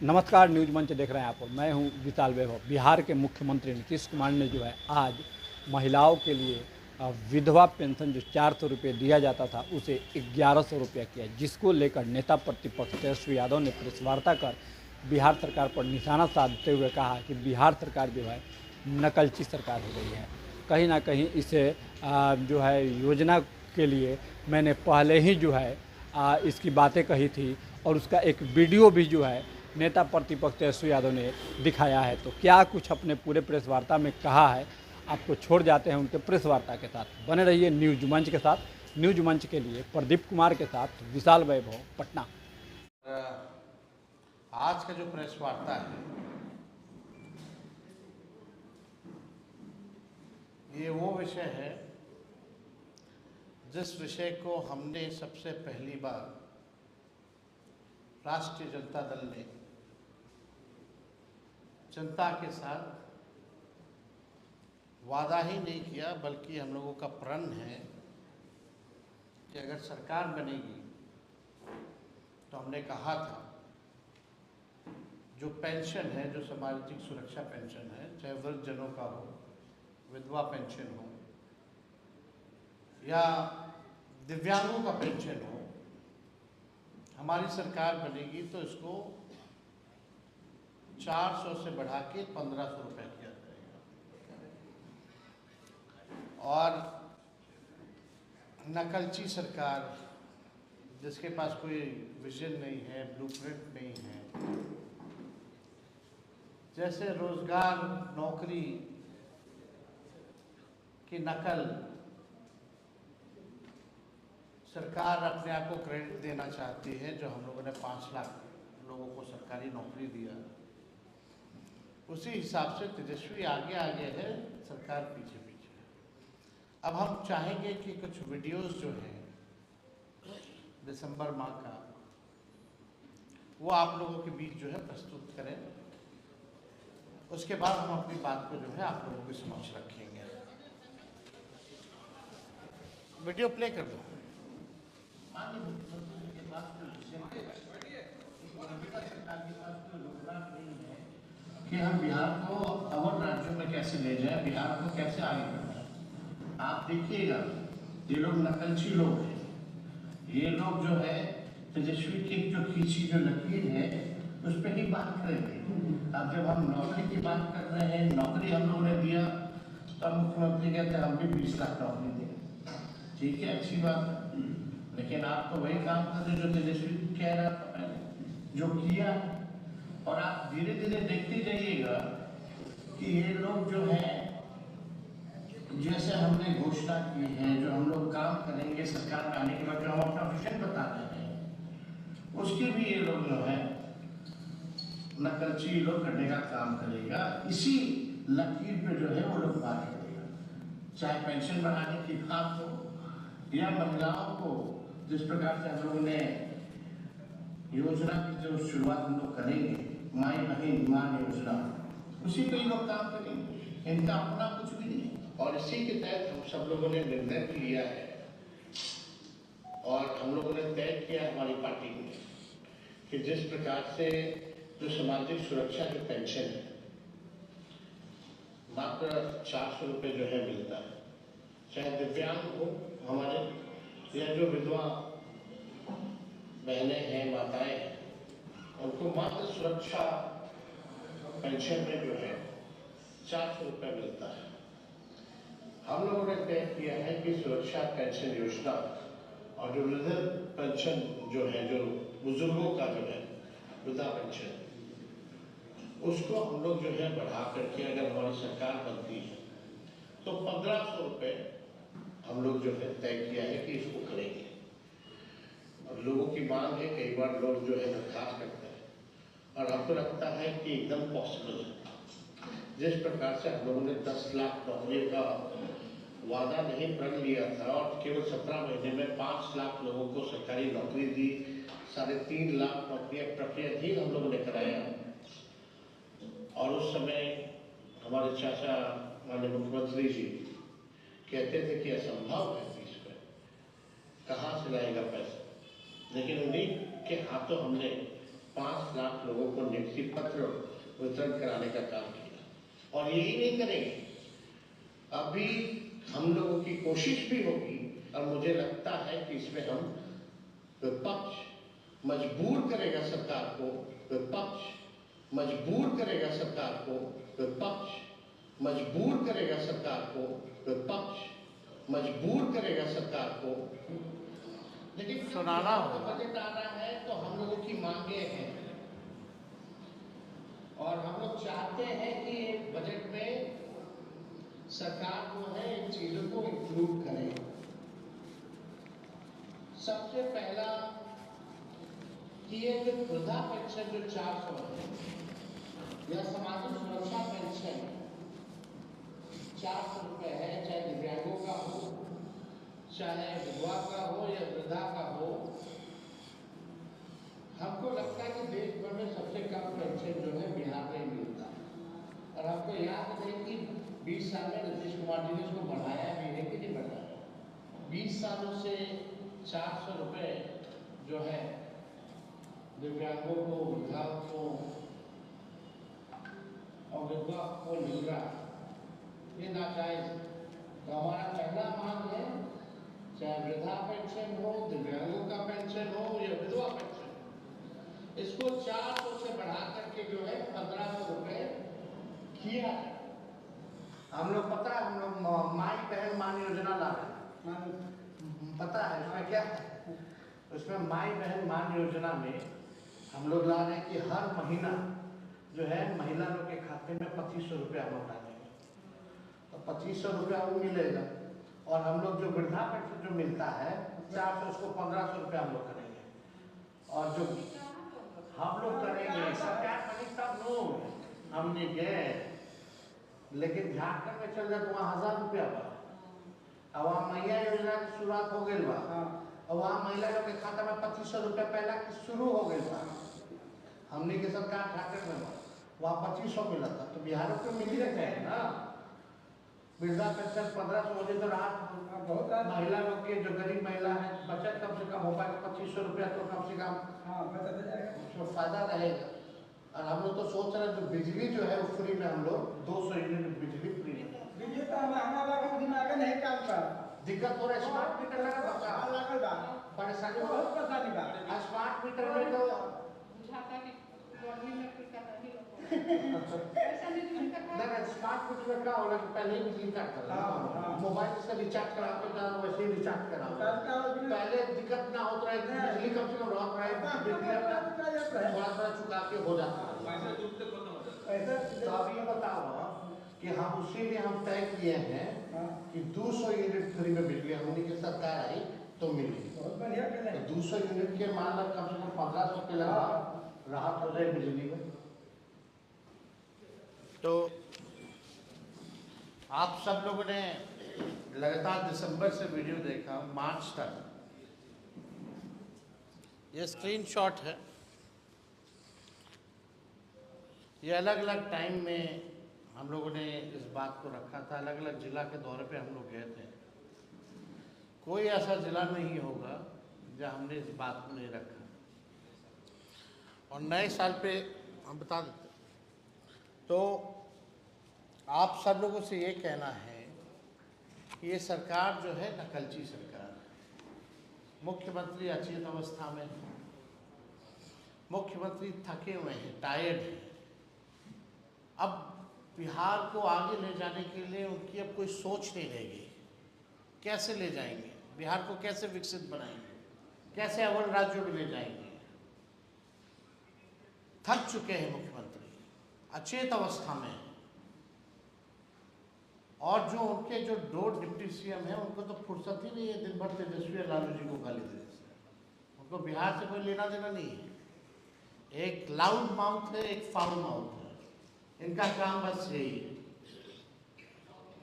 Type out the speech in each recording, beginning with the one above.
नमस्कार, न्यूज मंच देख रहे हैं आप और मैं हूं विशाल वैभव। बिहार के मुख्यमंत्री नीतीश कुमार ने जो है आज महिलाओं के लिए विधवा पेंशन जो 400 रुपये दिया जाता था उसे 1100 रुपया किया, जिसको लेकर नेता प्रतिपक्ष तेजस्वी यादव ने प्रेस वार्ता कर बिहार सरकार पर निशाना साधते हुए कहा कि बिहार सरकार जो है नकलची सरकार हो गई है। कहीं ना कहीं इसे जो है योजना के लिए मैंने पहले ही जो है इसकी बातें कही थी और उसका एक वीडियो भी जो है नेता प्रतिपक्ष तेजस्वी यादव ने दिखाया है। तो क्या कुछ अपने पूरे प्रेस वार्ता में कहा है, आपको छोड़ जाते हैं उनके प्रेस वार्ता के साथ। बने रहिए न्यूज मंच के साथ। न्यूज मंच के लिए प्रदीप कुमार के साथ विशाल वैभव, पटना। आज का जो प्रेस वार्ता है ये वो विषय है जिस विषय को हमने सबसे पहली बार राष्ट्रीय जनता दल ने जनता के साथ वादा ही नहीं किया, बल्कि हम लोगों का प्रण है कि अगर सरकार बनेगी तो हमने कहा था जो पेंशन है, जो सामाजिक सुरक्षा पेंशन है, चाहे वृद्धजनों का हो, विधवा पेंशन हो या दिव्यांगों का पेंशन हो, हमारी सरकार बनेगी तो इसको 400 से बढ़ा के 1500 रुपये किया जाएगा। और नकलची सरकार जिसके पास कोई विजन नहीं है, ब्लूप्रिंट नहीं है, जैसे रोजगार नौकरी की नकल सरकार अपने आप को क्रेडिट देना चाहती है। जो हम लोगों ने 5 लाख लोगों को सरकारी नौकरी दिया, उसी हिसाब से तेजस्वी आगे आगे है, सरकार पीछे पीछे है। अब हम चाहेंगे कि कुछ वीडियोस जो हैं दिसंबर माह का, वो आप लोगों के बीच जो है प्रस्तुत करें। उसके बाद हम अपनी बात को जो है आप लोगों के समक्ष रखेंगे। वीडियो प्ले कर दो। कि हम बिहार को अवर राज्यों में कैसे ले जाएं, बिहार को कैसे आगे बढ़ाएं। आप देखिएगा ये लोग नकलची लोग हैं। ये लोग जो है तेजस्वी की जो खींची जो लकीर है उस पर ही बात करेंगे। अब जब हम नौकरी की बात कर रहे हैं, नौकरी हम लोगों ने दिया, तब मुख्यमंत्री कहते हैं हम भी 20 लाख नौकरी दें। ठीक है, अच्छी बात है, लेकिन आप तो वही काम कर रहे जो तेजस्वी कह रहा था पहले, जो किया। और आप धीरे धीरे देखते जाइएगा कि ये लोग जो है, जैसे हमने घोषणा की है, जो हम लोग काम करेंगे सरकार में आने के बाद, जो हम अपना विजन बता रहे हैं, उसके भी ये लोग जो है नकलची लोग करने का काम करेगा। इसी लकीर पे जो है वो लोग बात करेगा, चाहे पेंशन बढ़ाने की बात हो या महिलाओं को जिस प्रकार से हम लोगों ने योजना की जो शुरुआत हम लोग करेंगे, माई बहन मान योजना, उसी पे ही लोग काम करेंगे। इनका अपना कुछ भी नहीं। और इसी के तहत हम सब लोगों ने निर्णय भी लिया है और हम लोगों ने तय किया हमारी पार्टी में कि जिस प्रकार से जो सामाजिक सुरक्षा जो पेंशन है मात्र 400 रुपये जो है मिलता है, चाहे दिव्यांग हो हमारे या जो विधवा बहनें हैं, माताएं हैं, उनको मात्र सुरक्षा पेंशन में जो है 400 रुपये मिलता है। हम लोगों ने तय किया है कि सुरक्षा पेंशन योजना और जो वृद्ध पेंशन जो है, जो बुजुर्गों का जो है वृद्धा पेंशन, उसको हम लोग जो है बढ़ा करके, अगर हमारी सरकार बनती है तो 1500 रुपये हम लोग जो है तय किया है कि इसको करेंगे। और लोगों की मांग है, कई बार लोग जो है दरखास्त करते हैं और हमको लगता है कि एकदम पॉसिबल है। जिस प्रकार से हम लोगों ने 10 लाख नौकरियों का वादा नहीं प्रण लिया था और केवल 17 महीने में 5 लाख लोगों को सरकारी नौकरी दी, 3.5 लाख नौकरियां प्रक्रियाधीन हम लोगों ने कराया। और उस समय हमारे चाचा माननीय मुख्यमंत्री जी कहते थे कि असंभव है, इसमें कहाँ से लाएगा पैसा, लेकिन उन्हीं के हाथों हमने 5 लाख लोगों को नियुक्ति पत्र वितरण कराने का काम किया। और यही नहीं करेंगे, अभी हम लोगों की कोशिश भी होगी, और मुझे लगता है कि इसमें हम विपक्ष मजबूर करेगा सरकार को, विपक्ष मजबूर करेगा सरकार को, विपक्ष मजबूर करेगा सरकार को, विपक्ष मजबूर करेगा सरकार को। लेकिन सुनाना होगा, बजट आना है तो हम लोगों की मांगे हैं, और हम लोग चाहते हैं कि बजट में सरकार जो है इन चीजों को इंक्लूड करे। सबसे पहला कि ये जो वृद्धा पेंशन जो 400 है, या सामाजिक सुरक्षा पेंशन 400 रुपये है, चाहे दिव्यांगों का हो, चाहे विधवा का हो या वृद्धा का हो। हमको लगता है कि देश भर में सबसे कम पेंशन जो है बिहार में मिलता है। और हमको याद है कि 20 साल में नीतीश कुमार जी ने इसको बढ़ाया भी है कि नहीं बढ़ाया। 20 सालों से 400 रुपये जो है दिव्यांगों को, वृद्धाओं को और विधवा को मिल रहा, ये नाजायज। तो हमारा पहला मांग है, चाहे वृद्धा पेंशन हो, दिव्यांगों का पेंशन हो या विधवा पेंशन, इसको 400 से बढ़ा करके जो है 1500 रुपये किया है। हम लोग पता है, हम लोग माई बहन मान योजना ला रहे हैं, पता है इसमें क्या है? उसमें माई बहन मान योजना में हम लोग ला रहे हैं कि हर महीना जो है महिला लोग के खाते में 2500 रुपया हम लोग डालेंगे, तो 2500 रुपया वो मिलेगा। और हम लोग जो वृद्धा पेंशन जो मिलता है 400, उसको 1500 रुपया हम लोग करेंगे। और जो हम लोग करेंगे, सरकार बनी तब लोग हमने गए, लेकिन झारखंड में चल जाए तो वहाँ 1000 रुपया बा। अब वहाँ मैया योजना की शुरुआत हो गई बा, और वहाँ महिला लोग के खाता में 2500 रुपया पहला शुरू हो गई बा। हमने की सरकार झारखंड में वहाँ 2500 मिला था, तो बिहार को मिल ही रहे हैं ना। वृद्धा पेंशन 1500 हो जाए तो राहत बहुत। महिला लोग के जो गरीब महिला है, बचत कम से कम हो पाएगा 2500 रुपया, तो कम से कम उसमें फायदा रहेगा। और हम लोग तो सोच रहे हैं जो बिजली जो है वो फ्री में, हम लोग 200 यूनिट बिजली फ्री में। बिजली तो हमारा दिमाग नहीं काम कर, दिक्कत हो रहा है। स्मार्ट मीटर लगा बका परेशानी, बहुत परेशानी बा। स्मार्ट मीटर में तो स्मार्ट मीटर में क्या होगा कि पहले ही बिजली काट कर मोबाइल से रिचार्ज करा के वैसे ही रिचार्ज करा। पहले दिक्कत ना होता है, बिजली कम से कम रह रहा है, थोड़ा चुका के हो जाता है। तो अब ये बताओ कि हम उसीलिए हम तय किए हैं कि 200 यूनिट फ्री में बिजली हमने की सरकार आई तो मिली। तो 200 यूनिट के मान लो कम से कम 1500 के लगा राहत हो जाए बिजली में। तो आप सब लोगों ने लगातार दिसंबर से वीडियो देखा, मार्च तक। ये स्क्रीनशॉट है, ये अलग अलग टाइम में हम लोगों ने इस बात को रखा था। अलग अलग जिला के दौरे पे हम लोग गए थे। कोई ऐसा जिला नहीं होगा जहाँ हमने इस बात को नहीं रखा। और नए साल पे हम बता देते, तो आप सब लोगों से ये कहना है कि ये सरकार जो है नकलची सरकार है। मुख्यमंत्री अचेत अवस्था में, मुख्यमंत्री थके हुए हैं, टायर्ड हैं। अब बिहार को आगे ले जाने के लिए उनकी अब कोई सोच नहीं रहेगी। कैसे ले जाएंगे बिहार को, कैसे विकसित बनाएंगे, कैसे अव्वल राज्यों में ले जाएंगे। थक चुके हैं मुख्यमंत्री, अचेत अवस्था में। और जो उनके जो 2 डिप्टी सीएम हैं उनको तो फुर्सत ही नहीं है दिन भर तेजस्वी और लालू जी को गाली देने से। उनको बिहार से कोई लेना देना नहीं है। एक लाउड माउथ है, एक फाउल माउथ है, इनका काम बस यही है।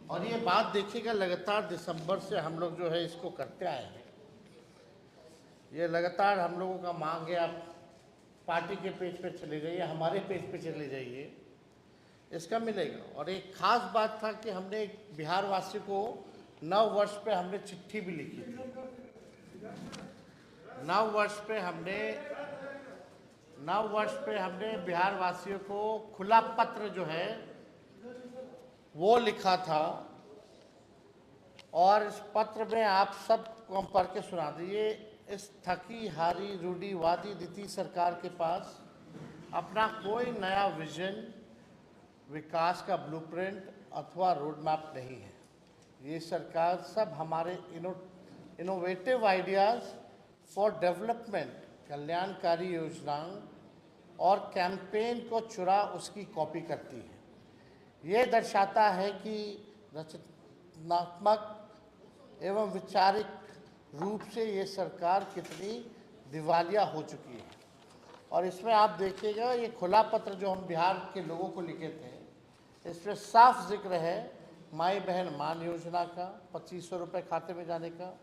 और ये बात देखिएगा, लगातार दिसंबर से हम लोग जो है इसको करते आए हैं। ये लगातार हम लोगों का मांग है। आप पार्टी के पेज पे चले जाइए, हमारे पेज पे चले जाइए, इसका मिलेगा। और एक खास बात था कि हमने एक बिहार वासी को नव वर्ष पे हमने चिट्ठी भी लिखी थी। नव वर्ष पे हमने नव वर्ष पे हमने बिहार वासियों को खुला पत्र जो है वो लिखा था, और इस पत्र में आप सब को हम पढ़ के सुना दिए। इस थकी हारी रूढ़िवादी नीति सरकार के पास अपना कोई नया विजन, विकास का ब्लूप्रिंट अथवा रोड मैप नहीं है। ये सरकार सब हमारे इनोवेटिव आइडियाज़ फॉर डेवलपमेंट, कल्याणकारी योजनाओं और कैंपेन को चुरा उसकी कॉपी करती है। ये दर्शाता है कि रचनात्मक एवं वैचारिक रूप से ये सरकार कितनी दिवालिया हो चुकी है। और इसमें आप देखिएगा, ये खुला पत्र जो हम बिहार के लोगों को लिखे थे, इसमें साफ जिक्र है माई बहन मान योजना का 2500 रुपये खाते में जाने का,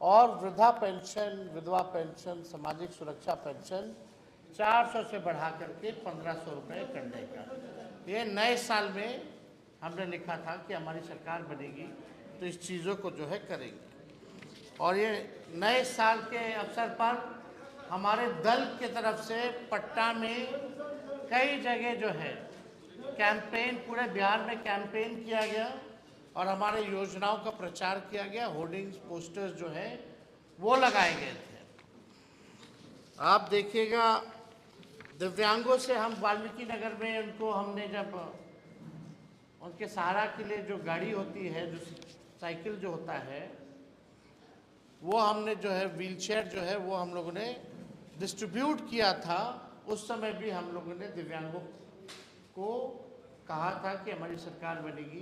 और वृद्धा पेंशन, विधवा पेंशन, सामाजिक सुरक्षा पेंशन 400 से बढ़ा करके 1500 रुपये करने का। ये नए साल में हमने लिखा था कि हमारी सरकार बनेगी तो इस चीज़ों को जो है करेंगे। और ये नए साल के अवसर पर हमारे दल की तरफ से पटना में कई जगह जो है कैंपेन, पूरे बिहार में कैंपेन किया गया और हमारे योजनाओं का प्रचार किया गया। होर्डिंग्स, पोस्टर्स जो है वो लगाए गए थे। आप देखिएगा, दिव्यांगों से हम वाल्मीकि नगर में उनको हमने जब उनके सहारा के लिए जो गाड़ी होती है, जो साइकिल जो होता है, वो हमने जो है व्हीलचेयर जो है वो हम लोगों ने डिस्ट्रीब्यूट किया था। उस समय भी हम लोगों ने दिव्यांगों को कहा था कि हमारी सरकार बनेगी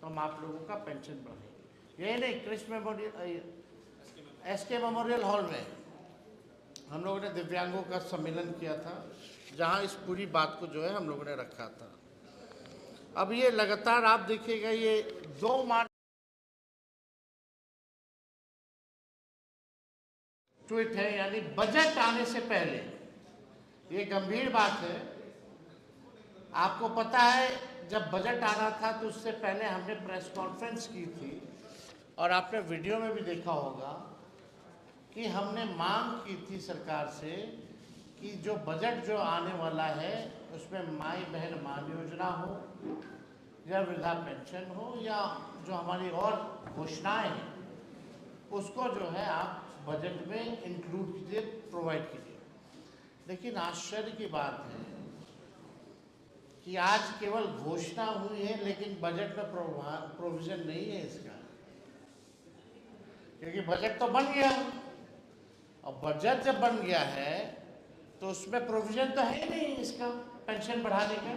तो हम आप लोगों का पेंशन बढ़ाएंगे। यही नहीं, Krishna memorial, SK memorial hall में हम लोगों ने दिव्यांगों का सम्मेलन किया था, जहां इस पूरी बात को जो है हम लोगों ने रखा था। अब ये लगातार आप देखिएगा, ये 2 मार्च ट्वीट है, यानी बजट आने से पहले। ये गंभीर बात है। आपको पता है, जब बजट आना था तो उससे पहले हमने प्रेस कॉन्फ्रेंस की थी, और आपने वीडियो में भी देखा होगा कि हमने मांग की थी सरकार से कि जो बजट जो आने वाला है उसमें माई बहन मान योजना हो या वृद्धा पेंशन हो या जो हमारी और घोषणाएं हैं, उसको जो है आप बजट में इंक्लूड कीजिए, प्रोवाइड कीजिए। लेकिन आश्चर्य की बात है कि आज केवल घोषणा हुई है, लेकिन बजट में प्रोविजन नहीं है इसका। क्योंकि बजट तो बन गया, और बजट जब बन गया है तो उसमें प्रोविजन तो है नहीं इसका पेंशन बढ़ाने का।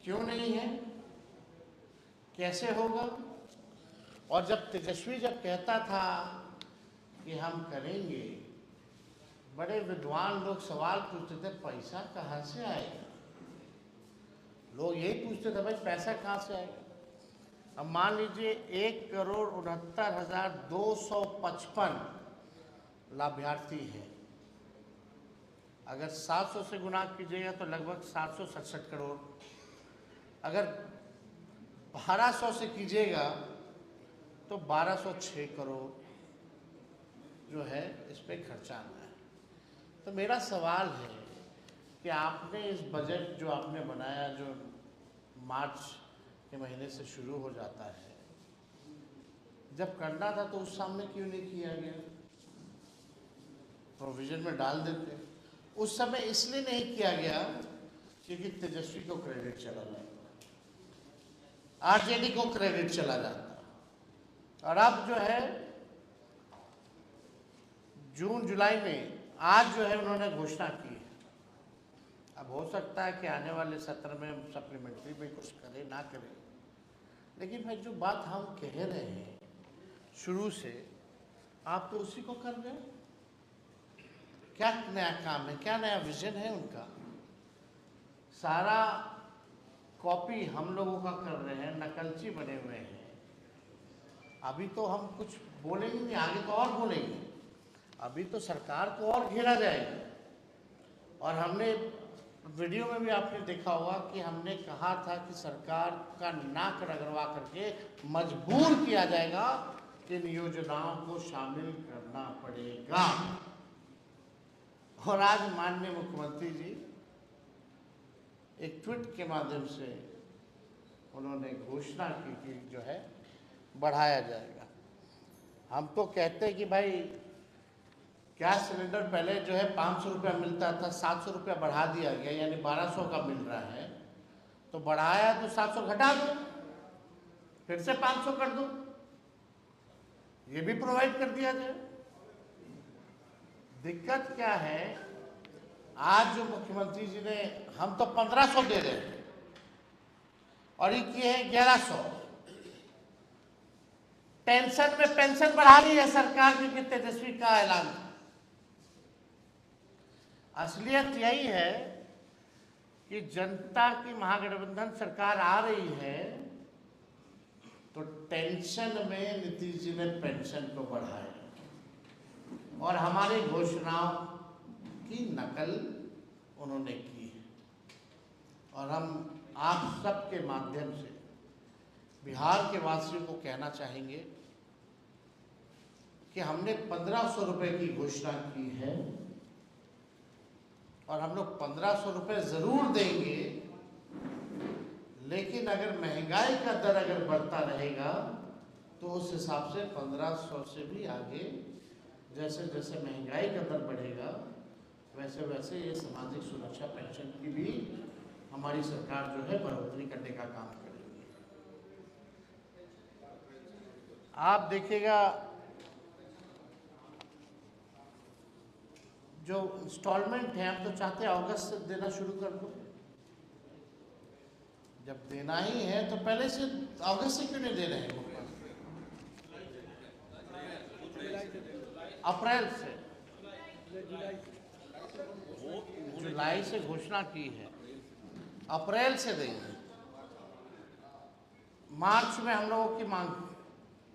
क्यों नहीं है, कैसे होगा? और जब तेजस्वी जब कहता था कि हम करेंगे, बड़े विद्वान लोग सवाल पूछते थे, पैसा कहाँ से आएगा? लोग यही पूछते थे, भाई पैसा कहाँ से आएगा? अब मान लीजिए 1,69,255 लाभार्थी हैं। अगर 700 से गुना कीजिएगा तो लगभग 767 करोड़। अगर 1200 से कीजिएगा तो 1206 करोड़ जो है इस पे खर्चा आना है। तो मेरा सवाल है कि आपने इस बजट जो आपने बनाया, जो मार्च के महीने से शुरू हो जाता है, जब करना था तो उस सामने क्यों नहीं किया गया? प्रोविजन में डाल देते। उस समय इसलिए नहीं किया गया क्योंकि तेजस्वी को क्रेडिट चला जाता, RJD को क्रेडिट चला जाता। और अब जो है जून जुलाई में आज जो है उन्होंने घोषणा की है। अब हो सकता है कि आने वाले सत्र में हम सप्लीमेंट्री में कुछ करें ना करें, लेकिन भाई जो बात हम कह रहे हैं शुरू से, आप तो उसी को कर रहे हैं। क्या नया काम है, क्या नया विजन है उनका? सारा कॉपी हम लोगों का कर रहे हैं, नकलची बने हुए हैं। अभी तो हम कुछ बोलेंगे नहीं, आगे तो और बोलेंगे। अभी तो सरकार को और घेरा जाएगा। और हमने वीडियो में भी आपने देखा होगा कि हमने कहा था कि सरकार का नाक रगड़वा करके मजबूर किया जाएगा कि इन योजनाओं को शामिल करना पड़ेगा। और आज माननीय मुख्यमंत्री जी एक ट्वीट के माध्यम से उन्होंने घोषणा की कि जो है बढ़ाया जाएगा। हम तो कहते हैं कि भाई गैस सिलेंडर पहले जो है 500 रुपया मिलता था, 700 रुपया बढ़ा दिया गया, यानी 1200 का मिल रहा है। तो बढ़ाया तो 700 घटा दो, फिर से 500 कर दो, ये भी प्रोवाइड कर दिया जाए। दिक्कत क्या है, आज जो मुख्यमंत्री जी ने, हम तो 1500 दे रहे हैं और ये किए हैं 1100। टेंशन में पेंशन बढ़ा रही है सरकार, क्योंकि तेजस्वी का ऐलान था। असलियत यही है कि जनता की महागठबंधन सरकार आ रही है तो टेंशन में नीतीश जी ने पेंशन को बढ़ाया और हमारी घोषणाओं की नकल उन्होंने की है। और हम आप सबके माध्यम से बिहार के वासियों को कहना चाहेंगे कि हमने 1500 रुपए की घोषणा की है और हम लोग 1500 रुपए जरूर देंगे, लेकिन अगर महंगाई का दर अगर बढ़ता रहेगा तो उस हिसाब से 1500 से भी आगे, जैसे जैसे महंगाई का दर बढ़ेगा वैसे वैसे ये सामाजिक सुरक्षा पेंशन की भी हमारी सरकार जो है बढ़ोतरी करने का काम करेगी। आप देखिएगा जो इंस्टॉलमेंट है, हम तो चाहते हैं अगस्त से देना शुरू कर दो। जब देना ही है तो पहले से अगस्त से क्यों नहीं दे रहे हैं? अप्रैल से, जुलाई से घोषणा की है, अप्रैल से देंगे। मार्च में हम लोगों की मांग,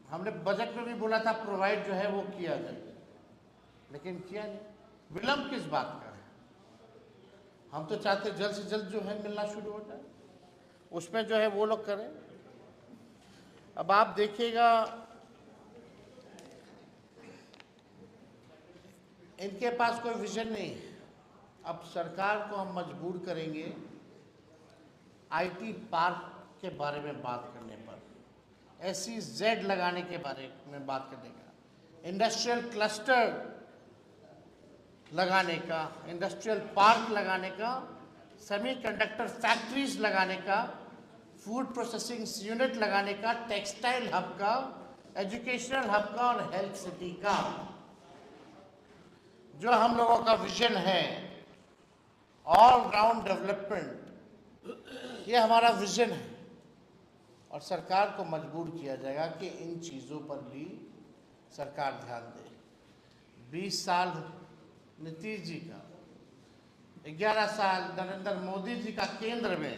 हमने बजट में भी बोला था प्रोवाइड जो है वो किया जाए, लेकिन किया नहीं। विलंब किस बात का है? हम तो चाहते जल्द से जल्द जो है मिलना शुरू हो जाए, उसमें जो है वो लोग करें। अब आप देखिएगा, इनके पास कोई विजन नहीं है। अब सरकार को हम मजबूर करेंगे आईटी पार्क के बारे में बात करने पर, SEZ लगाने के बारे में बात करने का, इंडस्ट्रियल क्लस्टर लगाने का, इंडस्ट्रियल पार्क लगाने का, सेमीकंडक्टर फैक्ट्रीज लगाने का, फूड प्रोसेसिंग यूनिट लगाने का, टेक्सटाइल हब का, एजुकेशनल हब का और हेल्थ सिटी का। जो हम लोगों का विजन है ऑल राउंड डेवलपमेंट, ये हमारा विजन है और सरकार को मजबूर किया जाएगा कि इन चीज़ों पर भी सरकार ध्यान दे। 20 साल नीतीश जी का, 11 साल नरेंद्र मोदी जी का केंद्र में,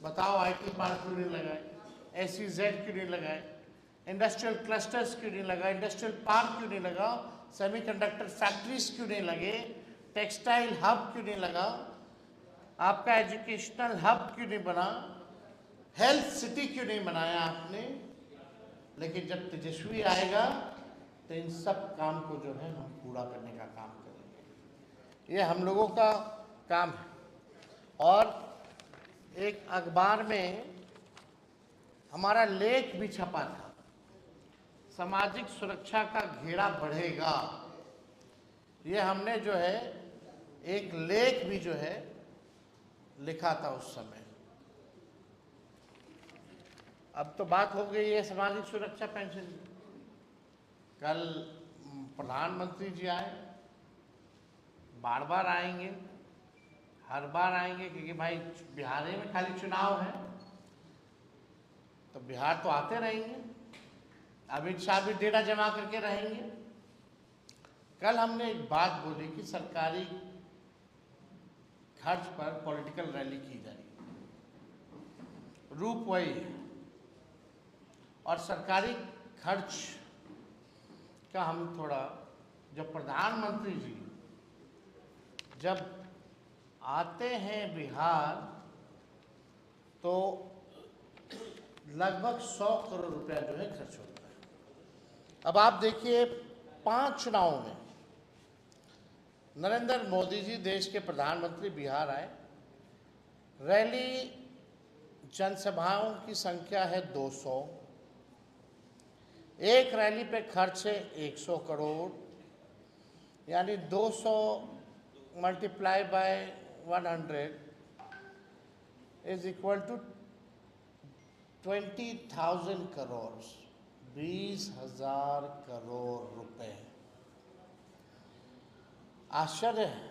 बताओ आईटी पार्क क्यों नहीं लगाए, SEZ क्यों नहीं लगाए, इंडस्ट्रियल क्लस्टर्स क्यों नहीं लगाए, इंडस्ट्रियल पार्क क्यों नहीं लगा, सेमीकंडक्टर फैक्ट्रीज क्यों नहीं लगे, टेक्सटाइल हब क्यों नहीं लगा, आपका एजुकेशनल हब क्यों नहीं बना, हेल्थ सिटी क्यों नहीं बनाया आपने। लेकिन जब तेजस्वी आएगा तो इन सब काम को जो है हम पूरा करने का काम करेंगे। ये हम लोगों का काम है। और एक अखबार में हमारा लेख भी छपा था, सामाजिक सुरक्षा का घेरा बढ़ेगा। ये हमने जो है एक लेख भी जो है लिखा था उस समय। अब तो बात हो गई है सामाजिक सुरक्षा पेंशन। कल प्रधानमंत्री जी आए, बार बार आएंगे, हर बार आएंगे, क्योंकि भाई बिहार में खाली चुनाव है तो बिहार तो आते रहेंगे। अमित शाह भी डेटा जमा करके रहेंगे। कल हमने एक बात बोली कि सरकारी खर्च पर पॉलिटिकल रैली की जाएगी, रूप वही है। और सरकारी खर्च का हम थोड़ा, जब प्रधानमंत्री जी जब आते हैं बिहार तो लगभग 100 करोड़ रुपया जो है खर्च होता है। अब आप देखिए 5 चुनावों में नरेंद्र मोदी जी देश के प्रधानमंत्री बिहार आए। रैली जनसभाओं की संख्या है 200। एक रैली पे खर्च है 100 करोड़, यानी 200 multiply by 100 is equal to 20,000 crore, 20,000 crore रुपए। आश्चर्य है।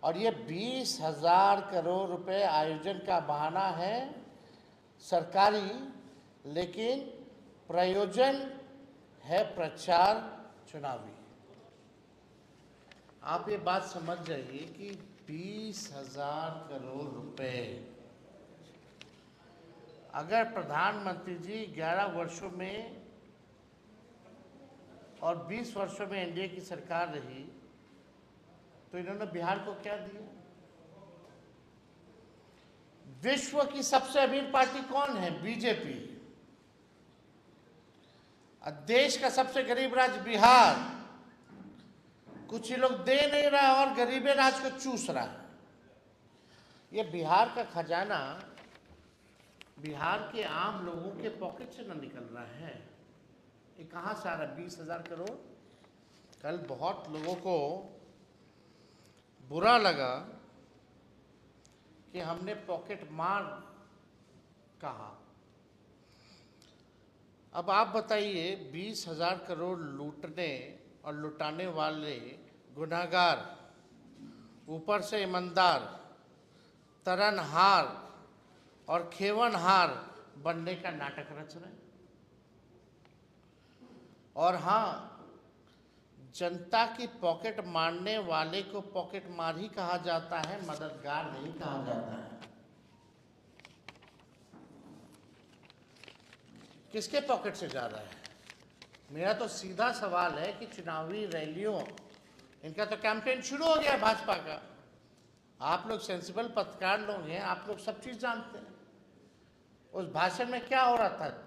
और ये 20,000 करोड़ रुपए आयोजन का बहाना है सरकारी, लेकिन प्रयोजन है प्रचार चुनावी। आप ये बात समझ जाइए कि 20,000 करोड़ रुपए अगर प्रधानमंत्री जी 11 वर्षों में और 20 वर्षों में एनडीए की सरकार रही तो इन्होंने बिहार को क्या दिया? विश्व की सबसे अमीर पार्टी कौन है? बीजेपी। देश का सबसे गरीब राज्य बिहार, कुछ ही लोग दे नहीं रहा और गरीबे राज को चूस रहा है। ये बिहार का खजाना बिहार के आम लोगों के पॉकेट से न निकल रहा है। ये कहाँ से आ रहा है 20,000 करोड़? कल बहुत लोगों को बुरा लगा कि हमने पॉकेट मार कहा। अब आप बताइए, 20,000 करोड़ लूटने और लुटाने वाले गुनाहगार ऊपर से ईमानदार, तरनहार और खेवनहार बनने का नाटक रच रहे हैं। और हाँ, जनता की पॉकेट मारने वाले को पॉकेट मार ही कहा जाता है, मददगार नहीं कहा जाता है। किसके पॉकेट से जा रहा है? मेरा तो सीधा सवाल है कि चुनावी रैलियों, इनका तो कैंपेन शुरू हो गया भाजपा का। आप लोग सेंसिबल पत्रकार लोग हैं, आप लोग सब चीज जानते हैं। उस भाषण में क्या हो रहा था?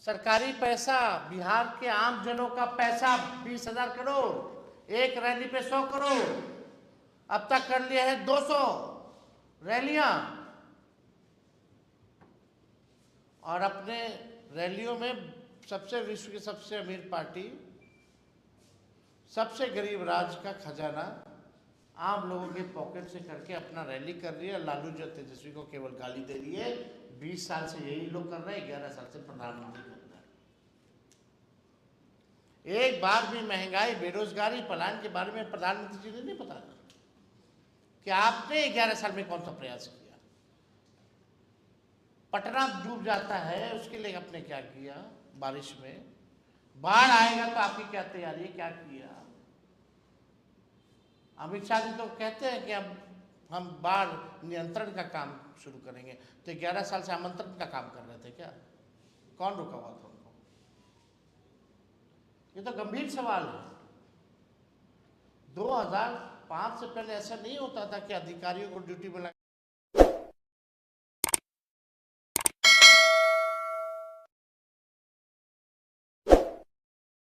सरकारी पैसा, बिहार के आम जनों का पैसा 20,000 करोड़, एक रैली पे 100 करोड़, अब तक कर लिया है 200 रैलियां। और अपने रैलियों में सबसे विश्व की सबसे अमीर पार्टी, सबसे गरीब राज्य का खजाना आम लोगों के पॉकेट से करके अपना रैली कर रही है। लालू जो तेजस्वी को केवल गाली दे रही है। 20 साल से यही लोग कर रहे हैं, 11 साल से प्रधानमंत्री कर रहा है। एक बार भी महंगाई, बेरोजगारी, पलायन के बारे में प्रधानमंत्री जी ने नहीं बताया कि आपने 11 साल में कौन सा प्रयास किया। पटना डूब जाता है, उसके लिए आपने क्या किया? बारिश में बाढ़ आएगा तो आपकी क्या तैयारी, क्या किया? अमित शाह जी तो कहते हैं कि अब हम बाढ़ नियंत्रण का काम शुरू करेंगे, तो 11 साल से आमंत्रण का काम कर रहे थे क्या? कौन रुका हुआ था उनको? ये तो गंभीर सवाल है। 2005 से पहले ऐसा नहीं होता था कि अधिकारियों को ड्यूटी में